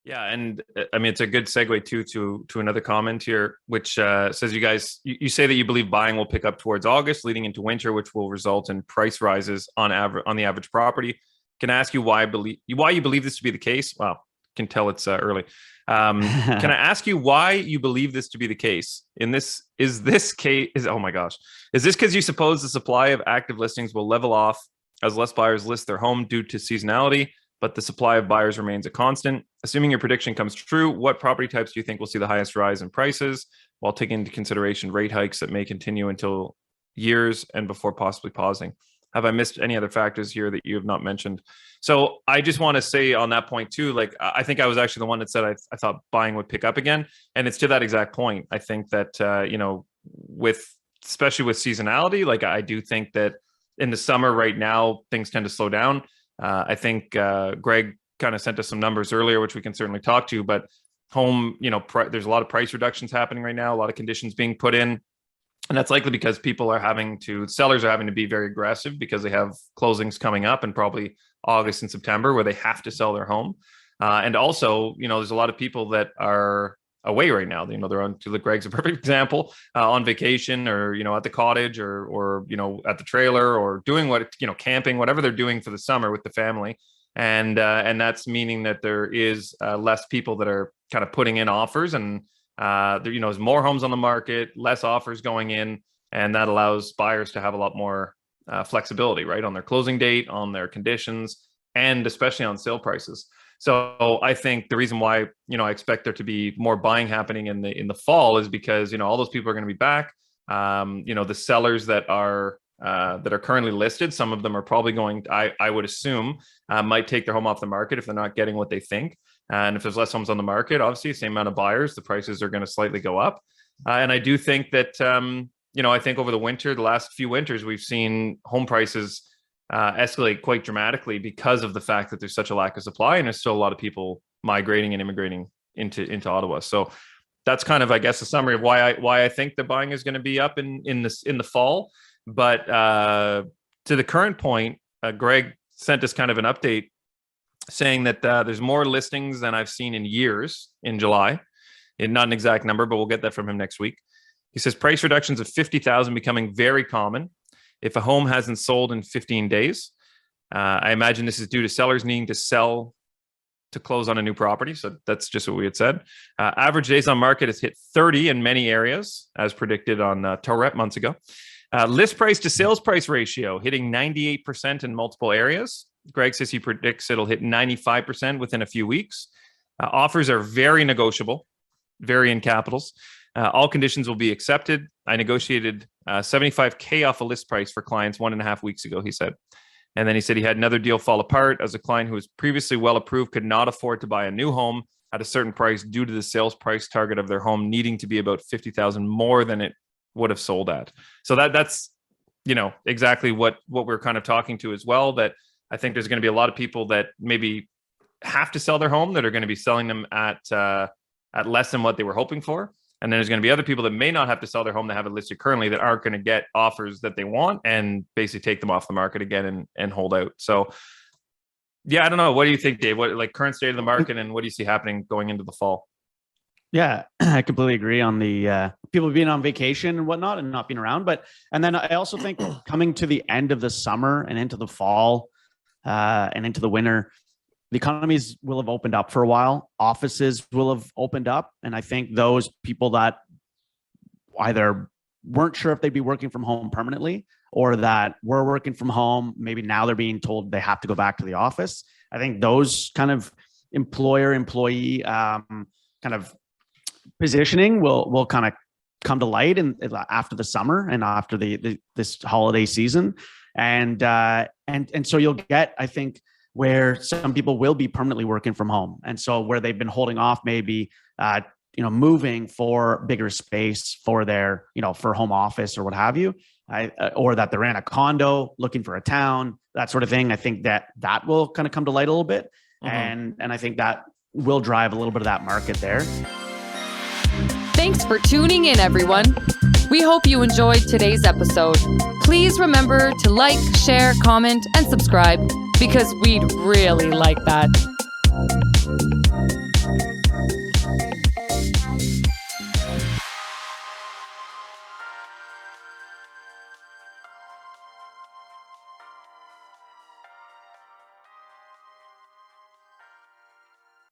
Yeah, and I mean it's a good segue too to another comment here, which says you say that you believe buying will pick up towards August, leading into winter, which will result in price rises on the average property. Can I ask you why you believe this to be the case? Well, can tell it's early. Can I ask you why you believe this to be the case? Oh my gosh, is this because you suppose the supply of active listings will level off as less buyers list their home due to seasonality, but the supply of buyers remains a constant? Assuming your prediction comes true, what property types do you think will see the highest rise in prices while taking into consideration rate hikes that may continue until years and before possibly pausing? Have I missed any other factors here that you have not mentioned? So I just want to say on that point too, like I think I was actually the one that said I thought buying would pick up again. And it's to that exact point. I think that, especially with seasonality, like I do think that in the summer right now, things tend to slow down. I think Greg kind of sent us some numbers earlier, which we can certainly talk to, but home, there's a lot of price reductions happening right now, a lot of conditions being put in. And that's likely because sellers are having to be very aggressive because they have closings coming up in probably August and September where they have to sell their home. And also, there's a lot of people that are away right now. They're on, to Greg's a perfect example, on vacation or, at the cottage or at the trailer or doing camping, whatever they're doing for the summer with the family. And that's meaning that there is less people that are kind of putting in offers, and there's more homes on the market, less offers going in, and that allows buyers to have a lot more flexibility, right, on their closing date, on their conditions, and especially on sale prices. So I think the reason why I expect there to be more buying happening in the fall is because all those people are going to be back. The sellers that are currently listed, some of them are probably going, I would assume, might take their home off the market if they're not getting what they think. And if there's less homes on the market, obviously, same amount of buyers, the prices are going to slightly go up. And I do think that, I think over the last few winters, we've seen home prices escalate quite dramatically because of the fact that there's such a lack of supply, and there's still a lot of people migrating and immigrating into Ottawa. So that's kind of, I guess, a summary of why I think the buying is going to be up in the fall. But to the current point, Greg sent us kind of an update saying that there's more listings than I've seen in years in July. Not an exact number, but we'll get that from him next week. He says price reductions of $50,000 becoming very common if a home hasn't sold in 15 days. I imagine this is due to sellers needing to sell to close on a new property. So that's just what we had said. Average days on market has hit 30 in many areas, as predicted on Torrep months ago. List price to sales price ratio hitting 98% in multiple areas. Greg says he predicts it'll hit 95% within a few weeks. Offers are very negotiable, very in capitals. All conditions will be accepted. I negotiated $75,000 off a list price for clients 1.5 weeks ago, he said. And then he said he had another deal fall apart as a client who was previously well approved could not afford to buy a new home at a certain price due to the sales price target of their home needing to be about $50,000 more than it would have sold at. So that's exactly what we're kind of talking to as well, that I think there's going to be a lot of people that maybe have to sell their home that are going to be selling them at less than what they were hoping for. And then there's going to be other people that may not have to sell their home that have it listed currently that aren't going to get offers that they want and basically take them off the market again and hold out. So yeah, I don't know. What do you think, Dave? What, like, current state of the market, and what do you see happening going into the fall? Yeah, I completely agree on the people being on vacation and whatnot and not being around. And then I also think coming to the end of the summer and into the fall and into the winter, the economies will have opened up for a while. Offices will have opened up. And I think those people that either weren't sure if they'd be working from home permanently or that were working from home, maybe now they're being told they have to go back to the office. I think those kind of employer-employee kind of positioning will kind of come to light after the summer and after this holiday season. And so you'll get, I think, where some people will be permanently working from home. And so where they've been holding off, maybe, moving for bigger space for their, for home office or what have you, or that they're in a condo looking for a town, that sort of thing. I think that will kind of come to light a little bit. Mm-hmm. And I think that will drive a little bit of that market there. Thanks for tuning in, everyone. We hope you enjoyed today's episode. Please remember to like, share, comment, and subscribe, because we'd really like that.